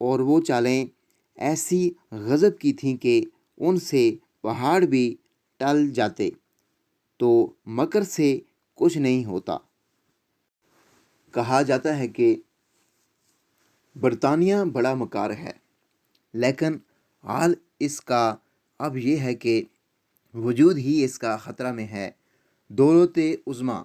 اور وہ چالیں ایسی غضب کی تھیں کہ ان سے پہاڑ بھی ٹل جاتے، تو مکر سے کچھ نہیں ہوتا۔ کہا جاتا ہے کہ برطانیہ بڑا مکار ہے، لیکن حال اس کا اب یہ ہے کہ وجود ہی اس کا خطرہ میں ہے۔ دولت عظمیٰ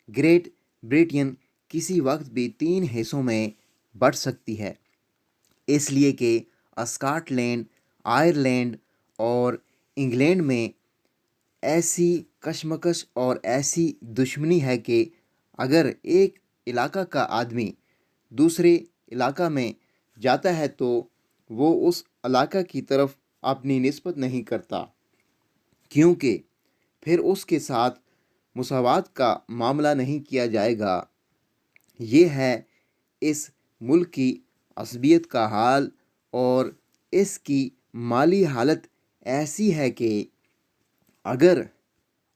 گریٹ بریٹن کسی وقت بھی 3 حصوں میں بٹ سکتی ہے، اس لیے کہ اسکاٹ لینڈ، آئرلینڈ اور انگلینڈ میں ایسی کشمکش اور ایسی دشمنی ہے کہ اگر ایک علاقہ کا آدمی دوسرے علاقہ میں جاتا ہے تو وہ اس علاقہ کی طرف اپنی نسبت نہیں کرتا، کیونکہ پھر اس کے ساتھ مساوات کا معاملہ نہیں کیا جائے گا۔ یہ ہے اس ملک کی عصبیت کا حال، اور اس کی مالی حالت ایسی ہے کہ اگر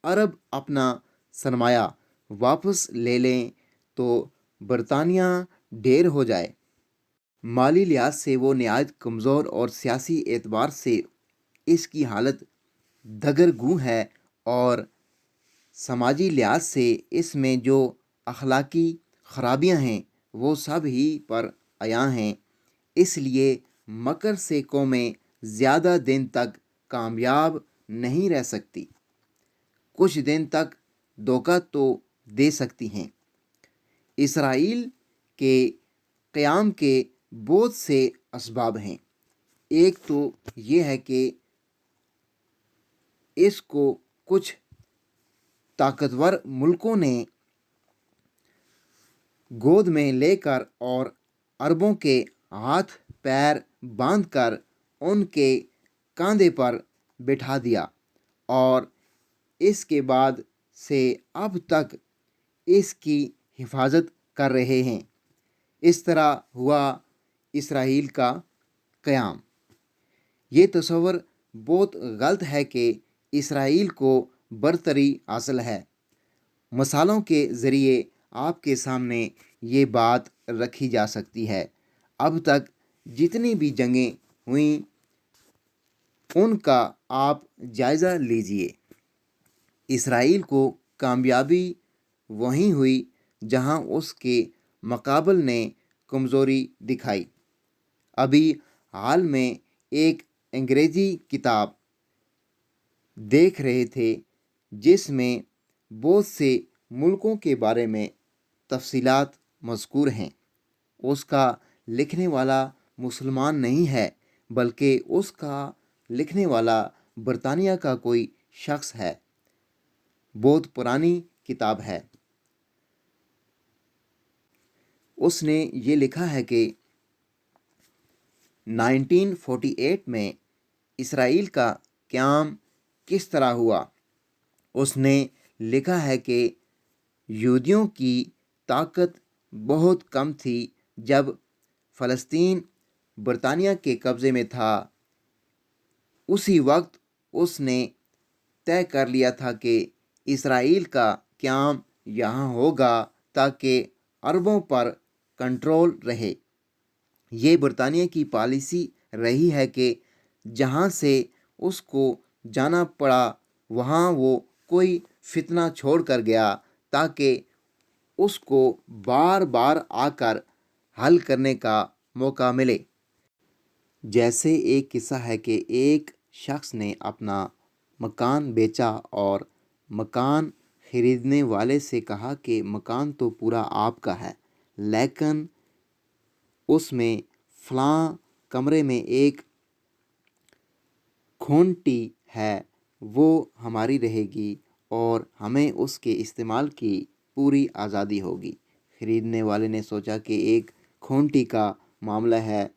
عرب اپنا سرمایہ واپس لے لیں تو برطانیہ ڈھیر ہو جائے۔ مالی لحاظ سے وہ نہایت کمزور اور سیاسی اعتبار سے اس کی حالت دگرگوں ہے، اور سماجی لحاظ سے اس میں جو اخلاقی خرابیاں ہیں وہ سب ہی پر عیاں ہیں۔ اس لیے مکر سے قومیں زیادہ دن تک کامیاب نہیں رہ سکتی، کچھ دن تک دھوکہ تو دے سکتی ہیں۔ اسرائیل کے قیام کے بہت سے اسباب ہیں۔ ایک تو یہ ہے کہ اس کو کچھ طاقتور ملکوں نے گود میں لے کر اور عربوں کے ہاتھ پیر باندھ کر ان کے کاندھے پر بٹھا دیا، اور اس کے بعد سے اب تک اس کی حفاظت کر رہے ہیں۔ اس طرح ہوا اسرائیل کا قیام۔ یہ تصور بہت غلط ہے کہ اسرائیل کو برتری حاصل ہے۔ مثالوں کے ذریعے آپ کے سامنے یہ بات رکھی جا سکتی ہے۔ اب تک جتنی بھی جنگیں ہوئیں ان کا آپ جائزہ لیجئے۔ اسرائیل کو کامیابی وہیں ہوئی جہاں اس کے مقابل نے کمزوری دکھائی۔ ابھی حال میں ایک انگریزی کتاب دیکھ رہے تھے جس میں بہت سے ملکوں کے بارے میں تفصیلات مذکور ہیں۔ اس کا لکھنے والا مسلمان نہیں ہے، بلکہ اس کا لکھنے والا برطانیہ کا کوئی شخص ہے۔ بہت پرانی کتاب ہے۔ اس نے یہ لکھا ہے کہ 1948 میں اسرائیل کا قیام کس طرح ہوا۔ اس نے لکھا ہے کہ یہودیوں کی طاقت بہت کم تھی جب فلسطین برطانیہ کے قبضے میں تھا۔ اسی وقت اس نے طے کر لیا تھا کہ اسرائیل کا قیام یہاں ہوگا تاکہ عربوں پر کنٹرول رہے۔ یہ برطانیہ کی پالیسی رہی ہے کہ جہاں سے اس کو جانا پڑا وہاں وہ کوئی فتنہ چھوڑ کر گیا تاکہ اس کو بار بار آ کر حل کرنے کا موقع ملے۔ جیسے ایک قصہ ہے کہ ایک شخص نے اپنا مکان بیچا اور مکان خریدنے والے سے کہا کہ مکان تو پورا آپ کا ہے، لیکن اس میں فلاں کمرے میں ایک کھونٹی ہے، وہ ہماری رہے گی اور ہمیں اس کے استعمال کی پوری آزادی ہوگی۔ خریدنے والے نے سوچا کہ ایک کھونٹی کا معاملہ ہے،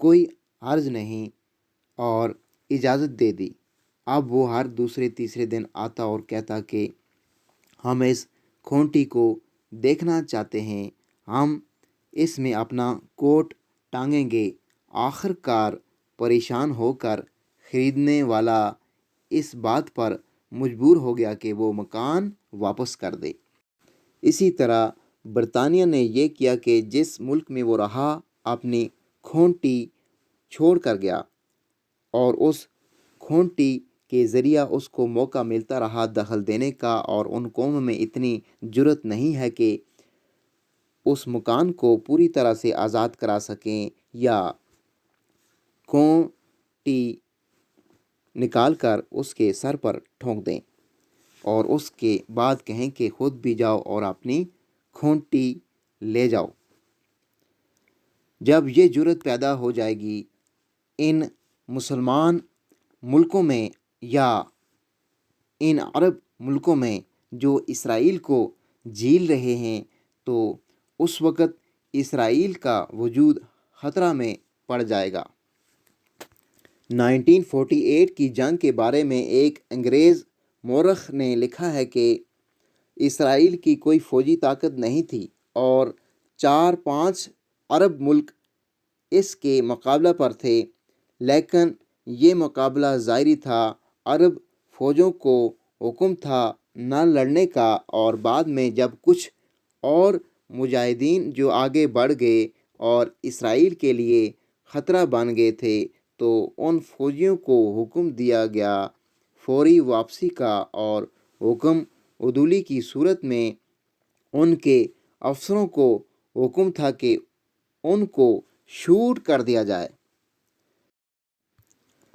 کوئی حرج نہیں، اور اجازت دے دی۔ اب وہ ہر دوسرے تیسرے دن آتا اور کہتا کہ ہم اس کھونٹی کو دیکھنا چاہتے ہیں، ہم اس میں اپنا کوٹ ٹانگیں گے۔ آخر کار پریشان ہو کر خریدنے والا اس بات پر مجبور ہو گیا کہ وہ مکان واپس کر دے۔ اسی طرح برطانیہ نے یہ کیا کہ جس ملک میں وہ رہا اپنی کھونٹی چھوڑ کر گیا، اور اس کھونٹی کے ذریعہ اس کو موقع ملتا رہا دخل دینے کا، اور ان قوموں میں اتنی جرأت نہیں ہے کہ اس مکان کو پوری طرح سے آزاد کرا سکیں یا کھونٹی نکال کر اس کے سر پر ٹھونک دیں اور اس کے بعد کہیں کہ خود بھی جاؤ اور اپنی کھونٹی لے جاؤ۔ جب یہ جرأت پیدا ہو جائے گی ان مسلمان ملکوں میں یا ان عرب ملکوں میں جو اسرائیل کو جھیل رہے ہیں، تو اس وقت اسرائیل کا وجود خطرہ میں پڑ جائے گا۔ 1948 کی جنگ کے بارے میں ایک انگریز مورخ نے لکھا ہے کہ اسرائیل کی کوئی فوجی طاقت نہیں تھی اور 4-5 عرب ملک اس کے مقابلہ پر تھے، لیکن یہ مقابلہ ظاہری تھا۔ عرب فوجوں کو حکم تھا نہ لڑنے کا، اور بعد میں جب کچھ اور مجاہدین جو آگے بڑھ گئے اور اسرائیل کے لیے خطرہ بن گئے تھے، تو ان فوجیوں کو حکم دیا گیا فوری واپسی کا، اور حکم عدولی کی صورت میں ان کے افسروں کو حکم تھا کہ ان کو شوٹ کر دیا جائے۔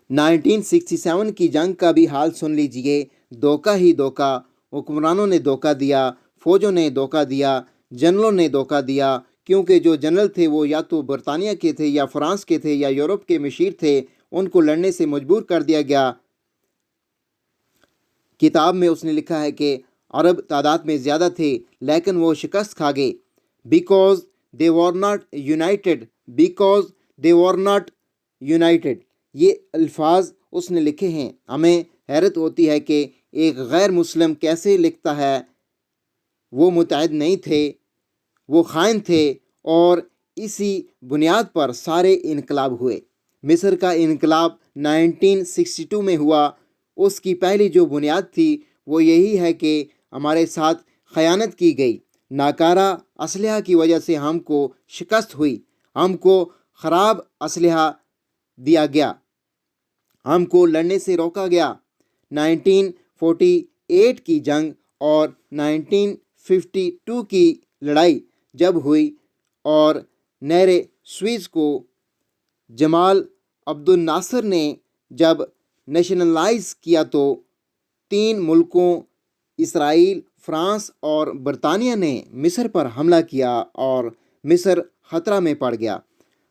1967 کی جنگ کا بھی حال سن لیجئے۔ دھوکہ ہی دھوکہ، حکمرانوں نے دھوکہ دیا، فوجوں نے دھوکہ دیا، جنرلوں نے دھوکہ دیا، کیونکہ جو جنرل تھے وہ یا تو برطانیہ کے تھے یا فرانس کے تھے یا یورپ کے مشیر تھے، ان کو لڑنے سے مجبور کر دیا گیا۔ کتاب میں اس نے لکھا ہے کہ عرب تعداد میں زیادہ تھے لیکن وہ شکست کھا گئے۔ Because they were not united because they were not united، یہ الفاظ اس نے لکھے ہیں۔ ہمیں حیرت ہوتی ہے کہ ایک غیر مسلم کیسے لکھتا ہے۔ وہ متحد نہیں تھے، وہ خائن تھے، اور اسی بنیاد پر سارے انقلاب ہوئے۔ مصر کا انقلاب 1962 میں ہوا۔ اس کی پہلی جو بنیاد تھی وہ یہی ہے کہ ہمارے ساتھ خیانت کی گئی، ناکارہ اسلحہ کی وجہ سے ہم کو شکست ہوئی، ہم کو خراب اسلحہ دیا گیا، ہم کو لڑنے سے روکا گیا۔ 1948 کی جنگ اور 1952 کی لڑائی جب ہوئی اور نہر سوئز کو جمال عبد الناصر نے جب نیشنلائز کیا، تو 3 ملکوں اسرائیل، فرانس اور برطانیہ نے مصر پر حملہ کیا اور مصر خطرہ میں پڑ گیا۔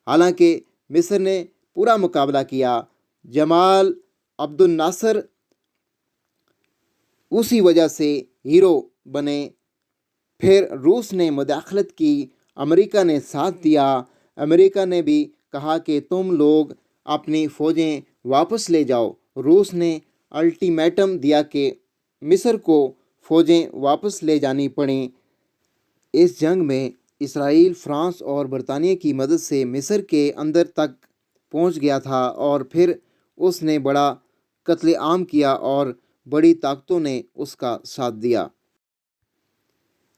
حالانکہ مصر نے پورا مقابلہ کیا، جمال عبد الناصر اسی وجہ سے ہیرو بنے۔ پھر روس نے مداخلت کی، امریکہ نے ساتھ دیا۔ امریکہ نے بھی کہا کہ تم لوگ اپنی فوجیں واپس لے جاؤ۔ روس نے الٹیمیٹم دیا کہ مصر کو فوجیں واپس لے جانی پڑیں۔ اس جنگ میں اسرائیل فرانس اور برطانیہ کی مدد سے مصر کے اندر تک پہنچ گیا تھا، اور پھر اس نے بڑا قتل عام کیا اور بڑی طاقتوں نے اس کا ساتھ دیا۔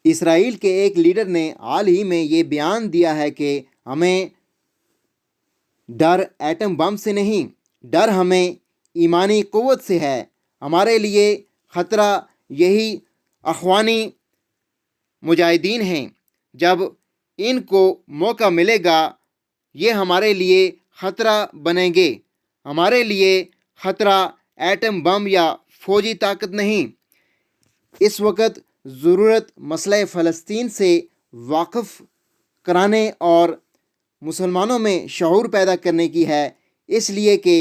اسرائیل کے ایک لیڈر نے حال ہی میں یہ بیان دیا ہے کہ ہمیں ڈر ایٹم بم سے نہیں، ڈر ہمیں ایمانی قوت سے ہے۔ ہمارے لیے خطرہ یہی اخوانی مجاہدین ہیں۔ جب ان کو موقع ملے گا یہ ہمارے لیے خطرہ بنیں گے۔ ہمارے لیے خطرہ ایٹم بم یا فوجی طاقت نہیں۔ اس وقت ضرورت مسئلہ فلسطین سے واقف کرانے اور مسلمانوں میں شعور پیدا کرنے کی ہے، اس لیے کہ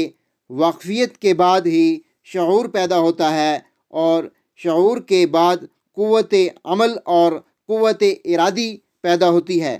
واقفیت کے بعد ہی شعور پیدا ہوتا ہے، اور شعور کے بعد قوت عمل اور قوت ارادی پیدا ہوتی ہے۔